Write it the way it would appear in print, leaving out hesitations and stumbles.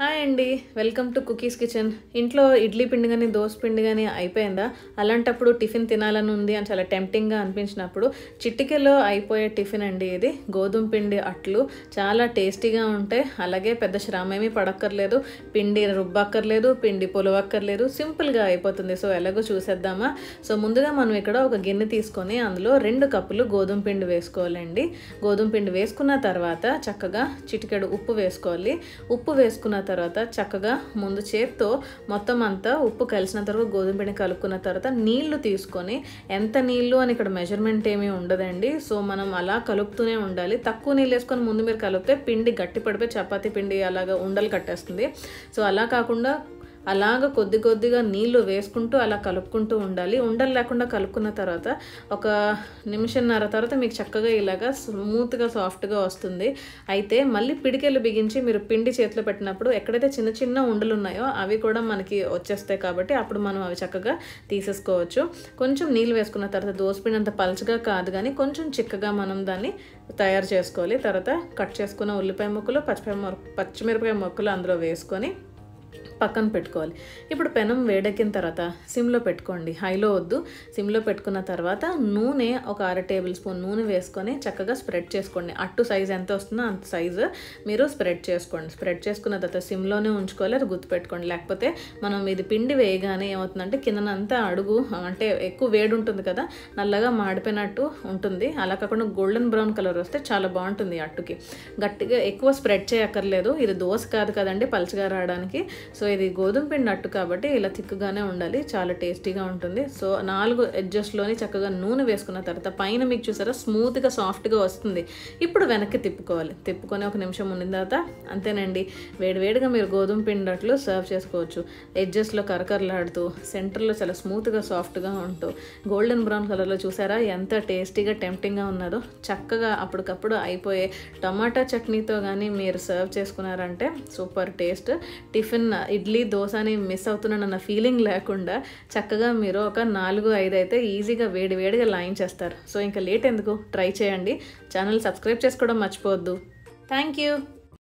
Hi అండి, welcome to cookies kitchen. ఇంట్లో ఇడ్లీ పిండి కానీ దోశ పిండి కానీ అయిపోయిందా? అలాంటప్పుడు టిఫిన్ తినాలని ఉంది అని చాలా టెంప్టింగ్గా అనిపించినప్పుడు చిటికెలో అయిపోయే టిఫిన్ అండి ఇది. గోధుమ పిండి అట్లు చాలా టేస్టీగా ఉంటాయి. అలాగే పెద్ద శ్రమ ఏమీ పడక్కర్లేదు, పిండి రుబ్బక్కర్లేదు, పిండి పొలవక్కర్లేదు, సింపుల్గా అయిపోతుంది. సో ఎలాగో చూసేద్దామా? సో ముందుగా మనం ఇక్కడ ఒక గిన్నె తీసుకొని అందులో 2 కప్పులు గోధుమ పిండి వేసుకోవాలండి. గోధుమ పిండి వేసుకున్న తర్వాత చక్కగా చిటికెడు ఉప్పు వేసుకోవాలి. ఉప్పు వేసుకున్న తర్వాత చక్కగా ముందు చేత్తో మొత్తం అంతా ఉప్పు కలిసిన తర్వాత గోధుమ పిండి కలుపుకున్న తర్వాత నీళ్లు తీసుకొని, ఎంత నీళ్లు అని ఇక్కడ మెజర్మెంట్ ఏమీ ఉండదండి. సో మనం అలా కలుపుతూనే ఉండాలి. తక్కువ నీళ్ళు వేసుకొని ముందు మీరు కలిపితే పిండి గట్టి పడిపోయి చపాతీ పిండి అలాగా ఉండలు కట్టేస్తుంది. సో అలా కాకుండా అలాగ కొద్ది కొద్దిగా నీళ్లు వేసుకుంటూ అలా కలుపుకుంటూ ఉండాలి. ఉండలు లేకుండా కలుపుకున్న తర్వాత ఒక నిమిషంన్నర తర్వాత మీకు చక్కగా ఇలాగా స్మూత్గా సాఫ్ట్గా వస్తుంది. అయితే మళ్ళీ పిడికెళ్ళు బిగించి మీరు పిండి చేతిలో పెట్టినప్పుడు ఎక్కడైతే చిన్న చిన్న ఉండలు ఉన్నాయో అవి కూడా మనకి వచ్చేస్తాయి. కాబట్టి అప్పుడు మనం అవి చక్కగా తీసేసుకోవచ్చు. కొంచెం నీళ్ళు వేసుకున్న తర్వాత దోసపిండి అంత పలుచగా కాదు కానీ కొంచెం చిక్కగా మనం దాన్ని తయారు చేసుకోవాలి. తర్వాత కట్ చేసుకున్న ఉల్లిపాయ ముక్కలు, పచ్చిమిరపకాయ ముక్కలు అందులో వేసుకొని పక్కన పెట్టుకోవాలి. ఇప్పుడు పెనం వేడెక్కిన తర్వాత సిమ్లో పెట్టుకోండి, హైలో వద్దు. సిమ్లో పెట్టుకున్న తర్వాత నూనె ఒక 1/2 టేబుల్ స్పూన్ నూనె వేసుకొని చక్కగా స్ప్రెడ్ చేసుకోండి. అట్టు సైజు ఎంత వస్తుందో అంత సైజు మీరు స్ప్రెడ్ చేసుకోండి. స్ప్రెడ్ చేసుకున్న తర్వాత సిమ్లోనే ఉంచుకోవాలి, అది గుర్తుపెట్టుకోండి. లేకపోతే మనం ఇది పిండి వేయగానే ఏమవుతుందంటే కిందనంతా అడుగు అంటే ఎక్కువ వేడి ఉంటుంది కదా, నల్లగా మాడిపోయినట్టు ఉంటుంది. అలా కాకుండా గోల్డెన్ బ్రౌన్ కలర్ వస్తే చాలా బాగుంటుంది అట్టుకి. గట్టిగా ఎక్కువ స్ప్రెడ్ చేయక్కర్లేదు. ఇది దోశ కాదు కదండి పలుచగా రావడానికి. సో ఇది గోధుమ పిండి అట్టు కాబట్టి ఇలా తిక్కుగానే ఉండాలి, చాలా టేస్టీగా ఉంటుంది. సో 4 ఎడ్జెస్లోని చక్కగా నూనె వేసుకున్న తర్వాత పైన మీకు చూసారా స్మూత్గా సాఫ్ట్గా వస్తుంది. ఇప్పుడు వెనక్కి తిప్పుకోవాలి. తిప్పుకొని 1 నిమిషం ఉండిన తర్వాత అంతేనండి, వేడివేడిగా మీరు గోధుమ పిండి అట్లు సర్వ్ చేసుకోవచ్చు. ఎడ్జెస్లో కరకరలాడుతూ సెంటర్లో చాలా స్మూత్గా సాఫ్ట్గా ఉంటూ గోల్డెన్ బ్రౌన్ కలర్లో చూసారా ఎంత టేస్టీగా టెంప్టింగ్గా ఉన్నదో. చక్కగా అప్పటికప్పుడు అయిపోయే టమాటా చట్నీతో కానీ మీరు సర్వ్ చేసుకున్నారంటే super taste. Tiffin idli dosa అని మిస్ అవుతున్నానన్న ఫీలింగ్ లేకుండా చక్కగా మీరు ఒక 4-5 అయితే ఈజీగా వేడివేడిగా లాయించేస్తారు. సో ఇంకా లేట్ ఎందుకు, ట్రై చేయండి. ఛానల్ సబ్స్క్రైబ్ చేసుకోవడం మర్చిపోవద్దు. Thank you.